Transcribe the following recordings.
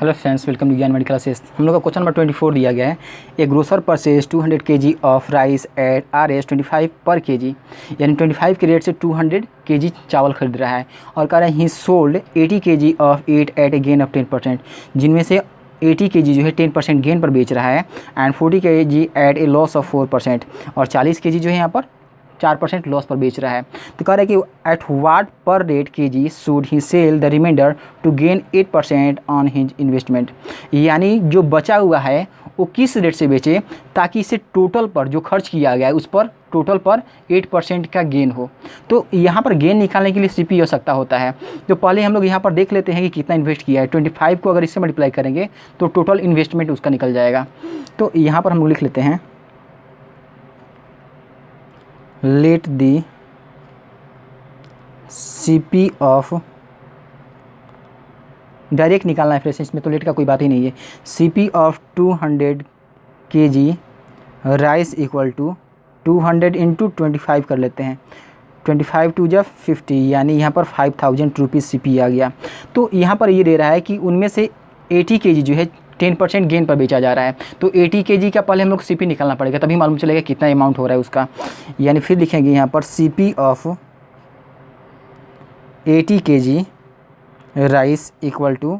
Hello friends, welcome to Gyan medical classes. हम लोग का क्वेश्चन नंबर 24 दिया गया है। A grocer purchase 200 kg of rice at RS 25 पर kg, यानी 25 के रेट से 200 kg चावल खरीद रहा है और कह रहा है ही sold 80 kg of it at A gain of 10%, जिनमें से 80 kg जो है 10% गेन पर बेच रहा है and 40 kg at a loss of 4%, और 40 kg जो है यहाँ पर 4% लॉस पर बेच रहा है। तो कह रहा है कि at what per rate kg should he sell the remainder to gain 8% on his investment, यानी जो बचा हुआ है वो किस रेट से बेचे ताकि इसे टोटल पर जो खर्च किया गया है उस पर टोटल पर 8% का गेन हो। तो यहाँ पर गेन निकालने के लिए CP की आवश्यकता होता है। तो पहले हम लोग यहाँ पर देख लेते हैं कि कितना इन्वेस्ट किया है। 25 को अगर इससे मल्टीप्लाई करेंगे तो टोटल इन्वेस्टमेंट उसका निकल जाएगा। तो यहाँ पर हम लोग लिख लेते हैं let the CP of, direct निकालना है फ्रेंड्स, इसमें तो लेट का कोई बात ही नहीं है। CP of 200 kg rice equal to 200 into 25 कर लेते हैं। 25 टू जब 50, यानी यहाँ पर 5000 रुपीज़ CP आ गया। तो यहाँ पर ये दे रहा है कि उनमें से 80 kg जो है 10% गेन पर बेचा जा रहा है। तो 80 kg का पहले हम लोग CP निकालना पड़ेगा, तभी मालूम चलेगा कितना अमाउंट हो रहा है उसका। यानी फिर लिखेंगे यहाँ पर CP of 80 kg rice equal to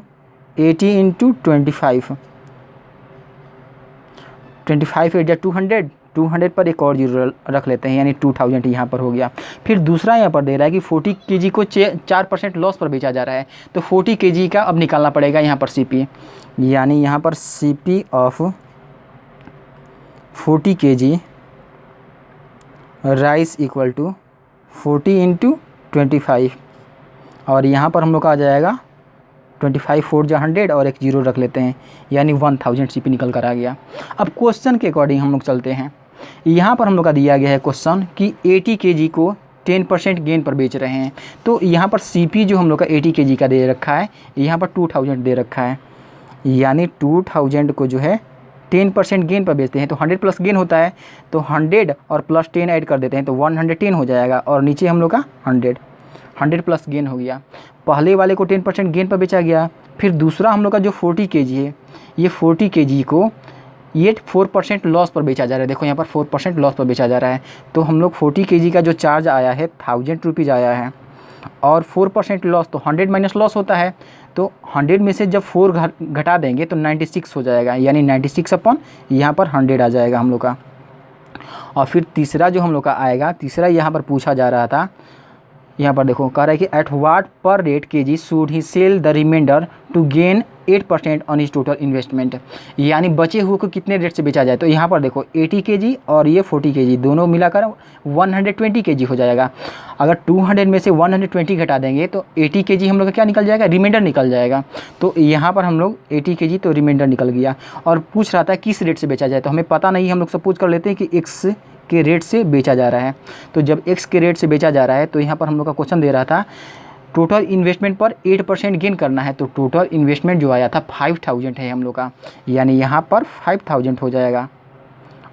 80 into 25। 25 at 200, 200 पर एक और जीरो रख लेते हैं, यानी 2000 यहाँ पर हो गया। फिर दूसरा यहाँ पर दे रहा है कि 40 kg को 4% लॉस पर बेचा जा रहा है। तो 40 kg का अब निकालना पड़ेगा यहाँ पर CP, यानी यहाँ पर CP of 40 kg rice equal to 40 into 25, और यहाँ पर हम लोग का आ जाएगा 25 4 जा 100 और एक जीरो रख लेते हैं, यानी 1000 CP निकल कर आ गया। अब क्वेश्चन के अकॉर्डिंग हम लोग चलते हैं। यहाँ पर हम लोग का दिया गया है क्वेश्चन कि 80 kg को 10% गेन पर बेच रहे हैं। तो यहाँ पर CP जो हम लोग का 80 kg का दे रखा है, यहाँ पर 2000 दे रखा है, यानी 2000 को जो है 10% गेन पर बेचते हैं तो 100 प्लस गेन होता है। तो 100 और प्लस 10 ऐड कर देते हैं तो 110 हो जाएगा, और नीचे हम लोग का 100 प्लस गेन हो गया। पहले वाले को 10% गेन पर बेचा गया। फिर दूसरा हम लोग का जो 40 kg है, ये 40 kg को ये 4% लॉस पर बेचा जा रहा है। देखो यहाँ पर 4% लॉस पर बेचा जा रहा है। तो हम लोग 40 kg का जो चार्ज आया है 1000 रुपीज़ आया है, और 4% लॉस तो 100 माइनस लॉस होता है। तो 100 में से जब 4 घटा देंगे तो 96 हो जाएगा, यानी 96 अपन यहाँ पर 100 आ जाएगा हम लोग का। और फिर तीसरा जो हम लोग का आएगा, तीसरा यहाँ पर पूछा जा रहा था, यहाँ पर देखो कह रहा है कि at what per rate kg should he sell the remainder to gain 8% on his total investment, यानी बचे हुए को कितने रेट से बेचा जाए। तो यहाँ पर देखो 80 kg और ये 40 kg दोनों मिलाकर 120 kg हो जाएगा। अगर 200 में से 120 घटा देंगे तो 80 kg हम लोग का क्या निकल जाएगा, रिमाइंडर निकल जाएगा। तो यहाँ पर हम लोग 80 kg तो रिमाइंडर निकल गया। और पूछ रहा था किस रेट से बेचा जाए, तो हमें पता नहीं, हम लोग सपोज कर लेते हैं कि X के रेट से बेचा जा रहा है। तो जब X के रेट से बेचा जा रहा है तो यहाँ पर हम लोग का क्वेश्चन दे रहा था टोटल इन्वेस्टमेंट पर 8% गेन करना है। तो टोटल इन्वेस्टमेंट जो आया था 5000 है हम लोग का, यानी यहाँ पर 5000 हो जाएगा।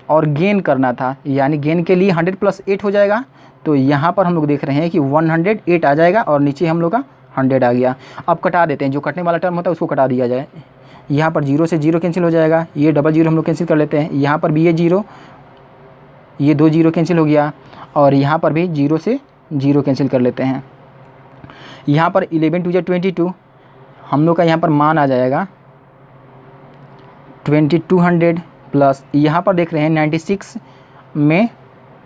और गेन करना था, यानी गेन के लिए 100 प्लस 8 हो जाएगा। तो यहाँ पर हम लोग देख रहे हैं कि 108 आ जाएगा, और नीचे हम लोग का 100 आ गया। अब कटा देते हैं, जो कटने वाला टर्म होता है उसको कटा दिया जाए। यहाँ पर 0 से 0 कैंसिल हो जाएगा, ये डबल 0 हम लोग कैंसिल कर लेते हैं। यहाँ पर भी ये 0, ये 2 0 कैंसिल हो गया, और यहाँ पर भी 0 से 0 कैंसिल कर लेते हैं। यहाँ पर 11 2 22 हम लोग का यहाँ पर मान आ जाएगा 2200 प्लस, यहाँ पर देख रहे हैं 96 में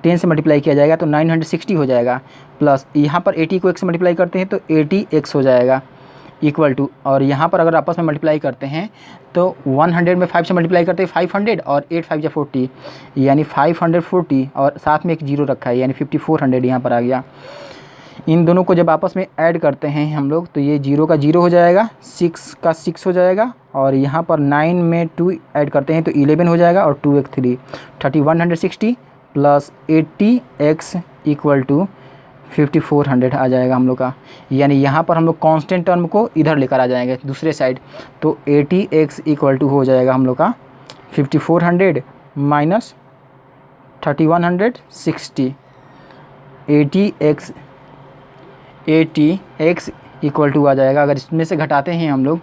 10 से मल्टीप्लाई किया जाएगा तो 960 हो जाएगा, प्लस यहाँ पर 80 को 1 से मल्टीप्लाई करते हैं तो 80x हो जाएगा इक्वल टू, और यहाँ पर अगर आपस में मल्टीप्लाई करते हैं तो 100 में 5 से मल्टीप्लाई करते हैं 500, और 8 5 40, यानी 540, और साथ में एक जीरो रखा है, यानी 5400 यहाँ पर आ गया। इन दोनों को जब आपस में ऐड करते हैं हम लोग तो ये 0 का 0 हो जाएगा, 6 का 6 हो जाएगा, और यहाँ पर 9 में 2 ऐड करते हैं तो 11 हो जाएगा, और 2 एक 3, 3160 प्लस 80x इक्वल टू 5400 आ जाएगा हम लोग का। यानी यहाँ पर हम लोग कांस्टेंट टर्म को इधर लेकर आ जाएंगे दूसरे साइड, तो 80x इक्वल टू हो जाएगा हम लोग का 5400 माइनस 3160। 80x इक्वल टू आ जाएगा। अगर इसमें से घटाते हैं हम लोग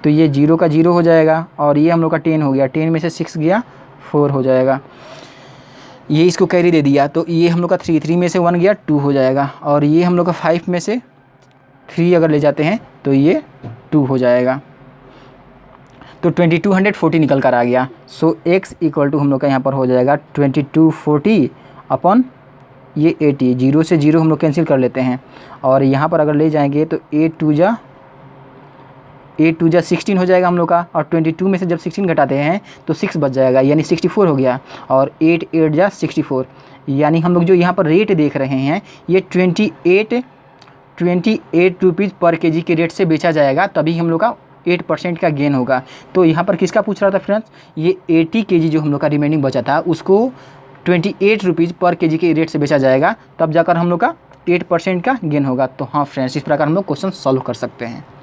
तो ये 0 का 0 हो जाएगा और ये हम लोग का 10 हो गया, 10 में से 6 गया 4 हो जाएगा। ये इसको कैरी दे दिया तो ये हम लोग का 3 में से 1 गया 2 हो जाएगा और ये हम लोग का 5 में से 3 अगर ले जाते हैं तो ये 2 हो जाएगा। तो 2240 निकल कर आ गया। सो x इक्वल टू हम लोग का यहाँ पर हो जाएगा 2240 अपॉन ये 80, 0 से 0 हम लोग कैंसिल कर लेते हैं और यहाँ पर अगर ले जाएंगे तो 8 टू जा 16 हो जाएगा हम लोग का, और 22 में से जब 16 घटाते हैं तो 6 बच जाएगा यानी 64 हो गया, और 8 8 जा 64 यानी हम लोग जो यहाँ पर रेट देख रहे हैं ये 28 रुपीज़ पर केजी के रेट से बेचा जाएगा, तभी हम लोग का 8% का गेन होगा। तो यहाँ पर किसका पूछ रहा था फ्रेंड्स, ये 80 केजी जो हम लोग का रिमेनिंग बचा था उसको 28 रुपीज़ पर केजी के रेट से बेचा जाएगा, तब जाकर हम लोग का 8% का गेन होगा। तो हाँ फ्रेंड्स, इस प्रकार हम लोग क्वेश्चन सॉल्व कर सकते हैं।